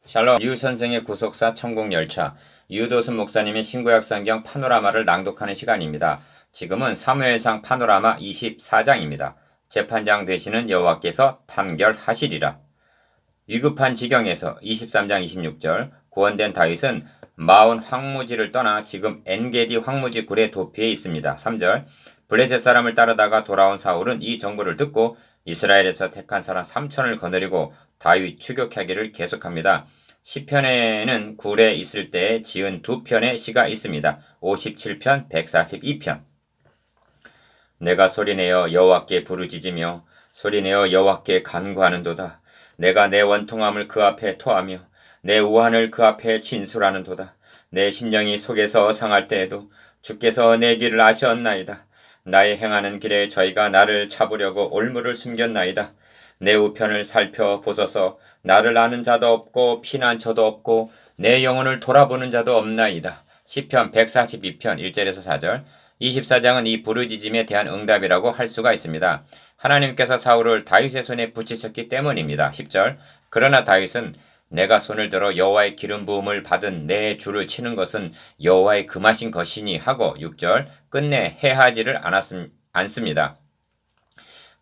샬롬, 유 선생의 구속사 천국열차, 유도순 목사님의 신구약 성경 파노라마를 낭독하는 시간입니다. 지금은 사무엘상 파노라마 24장입니다. 재판장 되시는 여호와께서 판결하시리라. 위급한 지경에서 23장 26절, 구원된 다윗은 마온 황무지를 떠나 지금 엔게디 황무지 굴의 도피에 있습니다. 3절, 블레셋 사람을 따르다가 돌아온 사울은 이 정보를 듣고 이스라엘에서 택한 사람 3천을 거느리고 다윗 추격하기를 계속합니다. 시편에는 굴에 있을 때 지은 두 편의 시가 있습니다. 57편, 142편. 내가 소리내어 여호와께 부르짖으며 소리내어 여호와께 간구하는도다. 내가 내 원통함을 그 앞에 토하며 내 우한을 그 앞에 진술하는도다. 내 심령이 속에서 상할 때에도 주께서 내 길을 아시었나이다. 나의 행하는 길에 저희가 나를 잡으려고 올무를 숨겼나이다. 내 우편을 살펴보소서. 나를 아는 자도 없고 피난처도 없고 내 영혼을 돌아보는 자도 없나이다. 시편 142편 1절에서 4절. 24장은 이 부르짖음에 대한 응답이라고 할 수가 있습니다. 하나님께서 사울을 다윗의 손에 붙이셨기 때문입니다. 10절. 그러나 다윗은 내가 손을 들어 여호와의 기름 부음을 받은 내 줄을 치는 것은 여호와의 금하신 것이니 하고 6절. 끝내 해하지를 않습니다.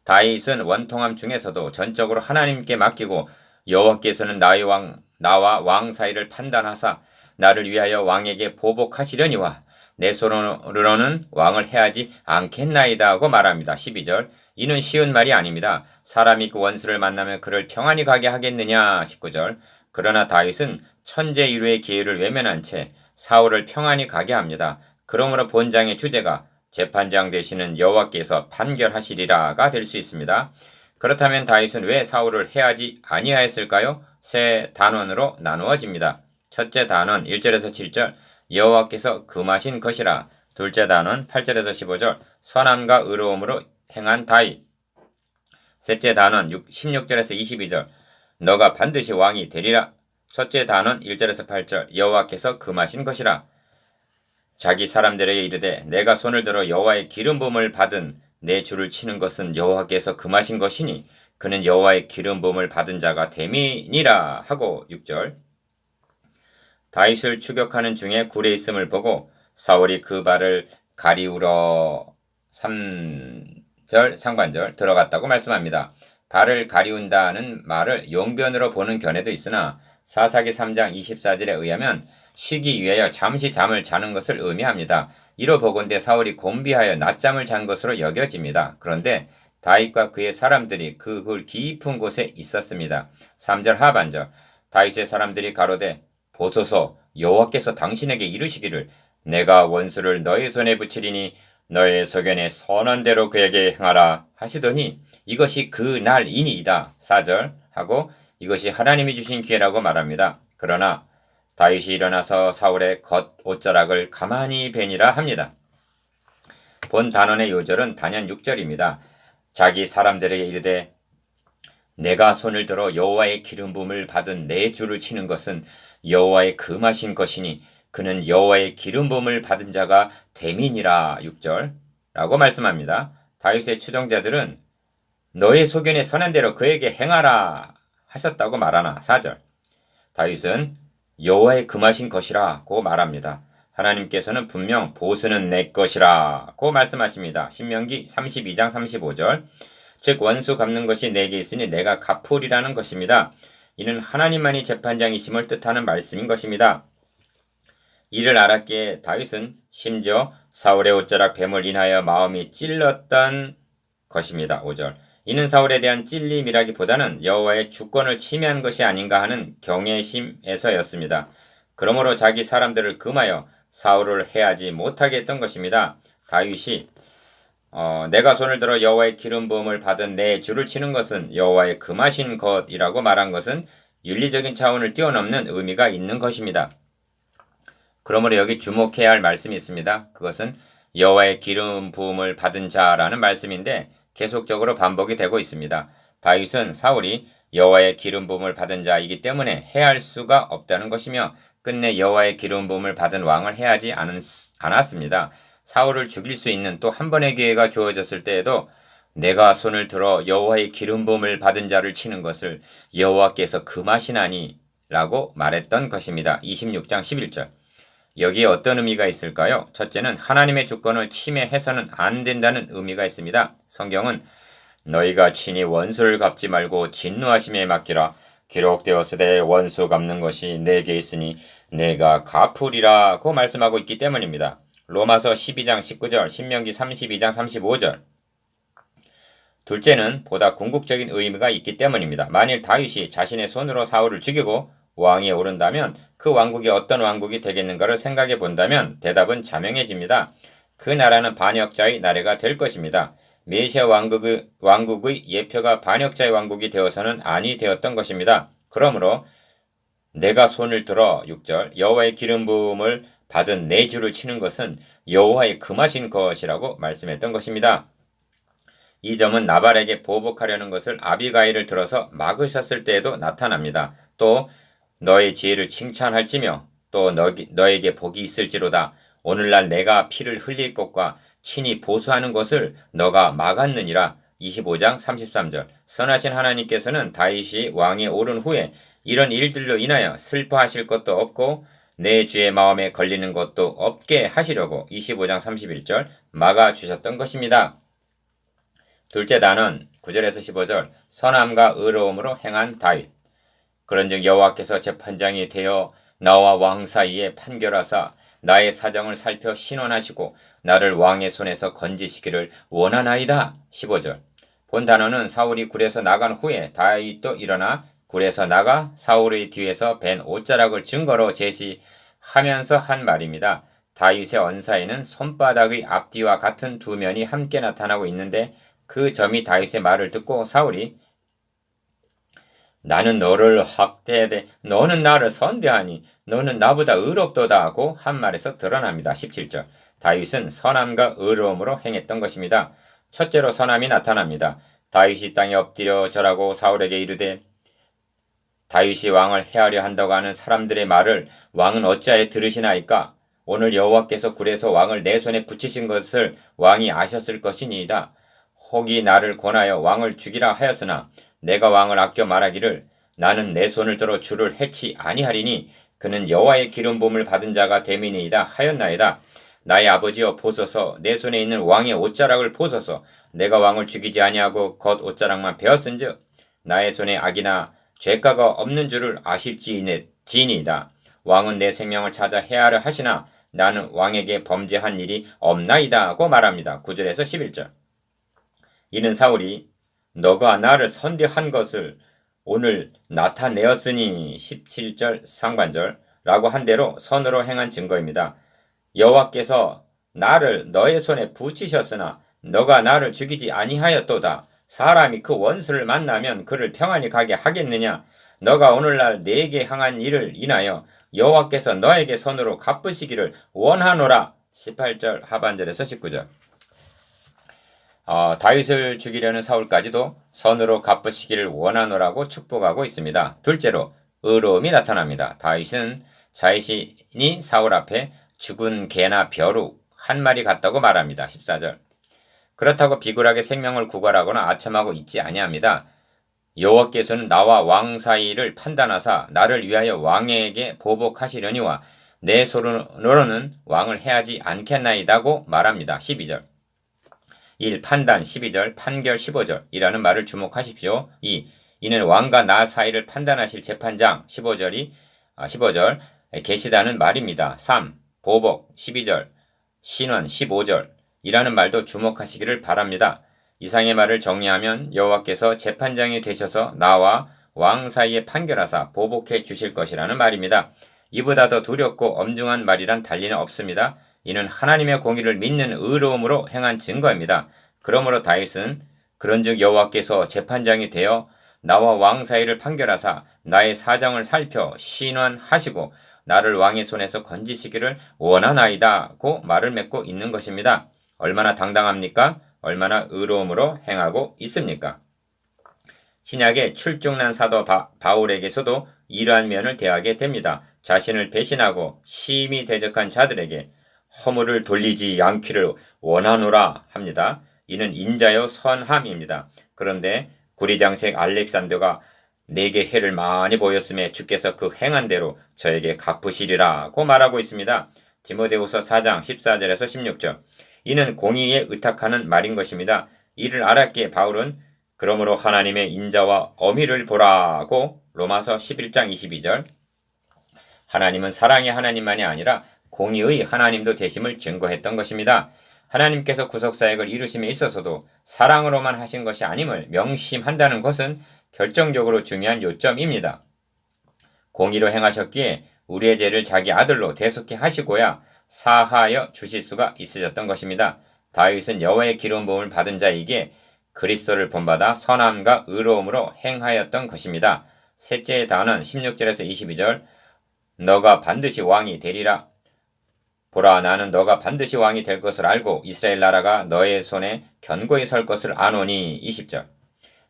다윗은 원통함 중에서도 전적으로 하나님께 맡기고 여호와께서는 나와 왕 사이를 판단하사 나를 위하여 왕에게 보복하시려니와 내 손으로는 왕을 해하지 않겠나이다 하고 말합니다. 12절. 이는 쉬운 말이 아닙니다. 사람이 그 원수를 만나면 그를 평안히 가게 하겠느냐. 19절. 그러나 다윗은 천재일우의 기회를 외면한 채 사울을 평안히 가게 합니다. 그러므로 본장의 주제가 재판장 되시는 여호와께서 판결하시리라가 될 수 있습니다. 그렇다면 다윗은 왜 사울을 해하지 아니하였을까요? 세 단원으로 나누어집니다. 첫째 단원 1절에서 7절 여호와께서 금하신 것이라. 둘째 단원 8절에서 15절 선함과 의로움으로 행한 다윗. 셋째 단원 16절에서 22절 너가 반드시 왕이 되리라. 첫째 단원 1절에서 8절 여호와께서 금하신 것이라. 자기 사람들에게 이르되 내가 손을 들어 여호와의 기름 부음을 받은 내 줄을 치는 것은 여호와께서 금하신 것이니 그는 여호와의 기름 부음을 받은 자가 됨이니라 하고 6절. 다윗을 추격하는 중에 굴에 있음을 보고 사울이 그 발을 가리우러 3절 상반절 들어갔다고 말씀합니다. 발을 가리운다는 말을 용변으로 보는 견해도 있으나 사사기 3장 24절에 의하면 쉬기 위하여 잠시 잠을 자는 것을 의미합니다. 이로 보건대 사울이 곤비하여 낮잠을 잔 것으로 여겨집니다. 그런데 다윗과 그의 사람들이 그 굴 깊은 곳에 있었습니다. 3절 하반절 다윗의 사람들이 가로되 보소서 여호와께서 당신에게 이르시기를 내가 원수를 너의 손에 붙이리니 너의 소견에 선한 대로 그에게 행하라 하시더니 이것이 그 날이니이다. 4절 하고 이것이 하나님이 주신 기회라고 말합니다. 그러나 다윗이 일어나서 사울의 겉옷자락을 가만히 베니라 합니다. 본 단원의 요절은 단연 6절입니다. 자기 사람들에게 이르되 내가 손을 들어 여호와의 기름 부음을 받은 내 줄을 치는 것은 여호와의 금하신 것이니 그는 여호와의 기름 부음을 받은 자가 됨이니라. 6절 라고 말씀합니다. 다윗의 추종자들은 너의 소견에 선한 대로 그에게 행하라 하셨다고 말하나. 4절 다윗은 여호와의 금하신 것이라고 말합니다. 하나님께서는 분명 보수는 내 것이라고 말씀하십니다. 신명기 32장 35절 즉 원수 갚는 것이 내게 있으니 내가 갚으리라는 것입니다. 이는 하나님만이 재판장이심을 뜻하는 말씀인 것입니다. 이를 알았기에 다윗은 심지어 사울의 옷자락 뱀을 인하여 마음이 찔렀던 것입니다. 5절 이는 사울에 대한 찔림이라기보다는 여호와의 주권을 침해한 것이 아닌가 하는 경외심에서였습니다. 그러므로 자기 사람들을 금하여 사울을 해하지 못하게 했던 것입니다. 다윗이 내가 손을 들어 여호와의 기름 부음을 받은 내 줄을 치는 것은 여호와의 금하신 것이라고 말한 것은 윤리적인 차원을 뛰어넘는 의미가 있는 것입니다. 그러므로 여기 주목해야 할 말씀이 있습니다. 그것은 여호와의 기름 부음을 받은 자라는 말씀인데 계속적으로 반복이 되고 있습니다. 다윗은 사울이 여호와의 기름 부음을 받은 자이기 때문에 해할 수가 없다는 것이며 끝내 여호와의 기름 부음을 받은 왕을 해하지 않았습니다. 사울을 죽일 수 있는 또 한 번의 기회가 주어졌을 때에도 내가 손을 들어 여호와의 기름 부음을 받은 자를 치는 것을 여호와께서 금하시나니 라고 말했던 것입니다. 26장 11절. 여기에 어떤 의미가 있을까요? 첫째는 하나님의 주권을 침해해서는 안 된다는 의미가 있습니다. 성경은 너희가 친히 원수를 갚지 말고 진노하심에 맡기라. 기록되었으되 원수 갚는 것이 내게 있으니 내가 갚으리라고 말씀하고 있기 때문입니다. 로마서 12장 19절, 신명기 32장 35절. 둘째는 보다 궁극적인 의미가 있기 때문입니다. 만일 다윗이 자신의 손으로 사울을 죽이고 왕위에 오른다면 그 왕국이 어떤 왕국이 되겠는가를 생각해 본다면 대답은 자명해집니다. 그 나라는 반역자의 나라가 될 것입니다. 메시아 왕국의 예표가 반역자의 왕국이 되어서는 아니 되었던 것입니다. 그러므로 내가 손을 들어 6절 여호와의 기름 부음을 받은 내 주를 치는 것은 여호와의 금하신 것이라고 말씀했던 것입니다. 이 점은 나발에게 보복하려는 것을 아비가일을 들어서 막으셨을 때에도 나타납니다. 또 너의 지혜를 칭찬할지며 또 너에게 복이 있을지로다. 오늘날 내가 피를 흘릴 것과 친히 보수하는 것을 너가 막았느니라. 25장 33절. 선하신 하나님께서는 다윗이 왕에 오른 후에 이런 일들로 인하여 슬퍼하실 것도 없고 내 주의 마음에 걸리는 것도 없게 하시려고 25장 31절 막아주셨던 것입니다. 둘째 단은 9절에서 15절 선함과 의로움으로 행한 다윗. 그런즉 여호와께서 재판장이 되어 나와 왕 사이에 판결하사 나의 사정을 살펴 신원하시고 나를 왕의 손에서 건지시기를 원하나이다. 15절. 본 단어는 사울이 굴에서 나간 후에 다윗도 일어나 굴에서 나가 사울의 뒤에서 벤 옷자락을 증거로 제시하면서 한 말입니다. 다윗의 언사에는 손바닥의 앞뒤와 같은 두 면이 함께 나타나고 있는데 그 점이 다윗의 말을 듣고 사울이 나는 너를 학대하되 너는 나를 선대하니 너는 나보다 의롭도다 하고 한 말에서 드러납니다. 17절. 다윗은 선함과 의로움으로 행했던 것입니다. 첫째로 선함이 나타납니다. 다윗이 땅에 엎드려 절하고 사울에게 이르되 다윗이 왕을 해하려 한다고 하는 사람들의 말을 왕은 어찌하여 들으시나이까? 오늘 여호와께서 굴에서 왕을 내 손에 붙이신 것을 왕이 아셨을 것이니이다. 혹이 나를 권하여 왕을 죽이라 하였으나 내가 왕을 아껴 말하기를 나는 내 손을 들어 주를 해치 아니하리니 그는 여호와의 기름 부음을 받은 자가 됨이니이다 하였나이다. 나의 아버지여 보소서 내 손에 있는 왕의 옷자락을 보소서 내가 왕을 죽이지 아니하고 겉 옷자락만 베었은즉 나의 손에 악이나 죄가가 없는 줄을 아실지니이다. 왕은 내 생명을 찾아 해하려 하시나 나는 왕에게 범죄한 일이 없나이다 하고 말합니다. 9절에서 11절. 이는 사울이 너가 나를 선대한 것을 오늘 나타내었으니 17절 상반절 라고 한 대로 선으로 행한 증거입니다. 여호와께서 나를 너의 손에 붙이셨으나 너가 나를 죽이지 아니하였도다. 사람이 그 원수를 만나면 그를 평안히 가게 하겠느냐? 너가 오늘날 내게 향한 일을 인하여 여호와께서 너에게 손으로 갚으시기를 원하노라. 18절 하반절에서 19절. 다윗을 죽이려는 사울까지도 선으로 갚으시기를 원하노라고 축복하고 있습니다. 둘째로 의로움이 나타납니다. 다윗은 자신이 사울 앞에 죽은 개나 벼룩 한 마리 같다고 말합니다. 14절. 그렇다고 비굴하게 생명을 구걸하거나 아첨하고 있지 아니합니다. 여호와께서는 나와 왕 사이를 판단하사 나를 위하여 왕에게 보복하시려니와 내 손으로는 왕을 해하지 않겠나이다고 말합니다. 12절. 1. 판단 12절, 판결 15절이라는 말을 주목하십시오. 2. 이는 왕과 나 사이를 판단하실 재판장 15절 계시다는 말입니다. 3. 보복 12절, 신원 15절 이라는 말도 주목하시기를 바랍니다. 이상의 말을 정리하면 여호와께서 재판장이 되셔서 나와 왕 사이에 판결하사 보복해 주실 것이라는 말입니다. 이보다 더 두렵고 엄중한 말이란 달리는 없습니다. 이는 하나님의 공의를 믿는 의로움으로 행한 증거입니다. 그러므로 다윗은 그런즉 여호와께서 재판장이 되어 나와 왕 사이를 판결하사 나의 사정을 살펴 신원하시고 나를 왕의 손에서 건지시기를 원하나이다고 말을 맺고 있는 것입니다. 얼마나 당당합니까? 얼마나 의로움으로 행하고 있습니까? 신약의 출중난 사도 바울에게서도 이러한 면을 대하게 됩니다. 자신을 배신하고 심히 대적한 자들에게 허물을 돌리지 않기를 원하노라 합니다. 이는 인자요 선함입니다. 그런데 구리장색 알렉산더가 내게 해를 많이 보였음에 주께서 그 행한 대로 저에게 갚으시리라고 말하고 있습니다. 디모데후서 4장 14절에서 16절. 이는 공의에 의탁하는 말인 것입니다. 이를 알았기에 바울은 그러므로 하나님의 인자와 엄의를 보라고 로마서 11장 22절. 하나님은 사랑의 하나님만이 아니라 공의의 하나님도 되심을 증거했던 것입니다. 하나님께서 구속사역을 이루심에 있어서도 사랑으로만 하신 것이 아님을 명심한다는 것은 결정적으로 중요한 요점입니다. 공의로 행하셨기에 우리의 죄를 자기 아들로 대속케 하시고야 사하여 주실 수가 있으셨던 것입니다. 다윗은 여호와의 기름 부음을 받은 자에게 그리스도를 본받아 선함과 의로움으로 행하였던 것입니다. 셋째의 단은 16절에서 22절. 너가 반드시 왕이 되리라. 보라, 나는 너가 반드시 왕이 될 것을 알고 이스라엘 나라가 너의 손에 견고히 설 것을 아노니. 20절.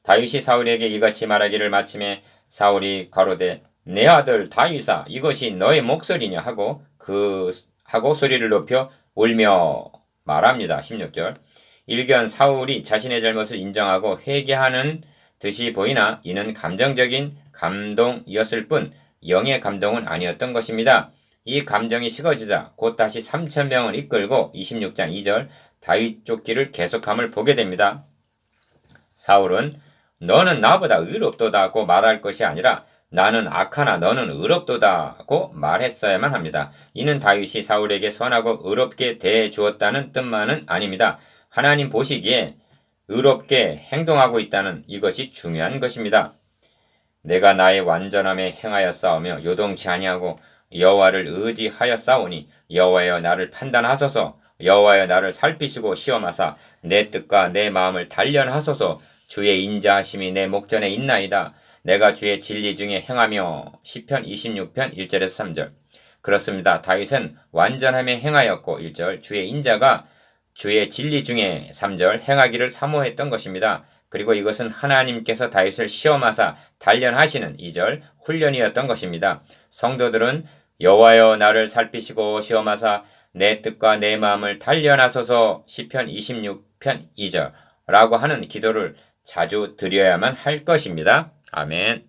다윗이 사울에게 이같이 말하기를 마침에 사울이 가로되 내 아들 다윗아, 이것이 너의 목소리냐 하고 소리를 높여 울며 말합니다. 16절. 일견 사울이 자신의 잘못을 인정하고 회개하는 듯이 보이나 이는 감정적인 감동이었을 뿐 영의 감동은 아니었던 것입니다. 이 감정이 식어지자 곧 다시 3,000명을 이끌고 26장 2절 다윗 쫓기를 계속함을 보게 됩니다. 사울은 너는 나보다 의롭도다고 말할 것이 아니라 나는 악하나 너는 의롭도다고 말했어야만 합니다. 이는 다윗이 사울에게 선하고 의롭게 대해주었다는 뜻만은 아닙니다. 하나님 보시기에 의롭게 행동하고 있다는 이것이 중요한 것입니다. 내가 나의 완전함에 행하였사오며 요동치 아니하고 여호와를 의지하였사오니 여호와여 나를 판단하소서. 여호와여 나를 살피시고 시험하사 내 뜻과 내 마음을 단련하소서. 주의 인자하심이 내 목전에 있나이다. 내가 주의 진리 중에 행하며. 시편 26편 1절에서 3절. 그렇습니다. 다윗은 완전함에 행하였고 1절 주의 인자가 주의 진리 중에 3절 행하기를 사모했던 것입니다. 그리고 이것은 하나님께서 다윗을 시험하사 단련하시는 2절 훈련이었던 것입니다. 성도들은 여호와여 나를 살피시고 시험하사 내 뜻과 내 마음을 단련하소서. 시편 26편 2절 라고 하는 기도를 자주 드려야만 할 것입니다. 아멘.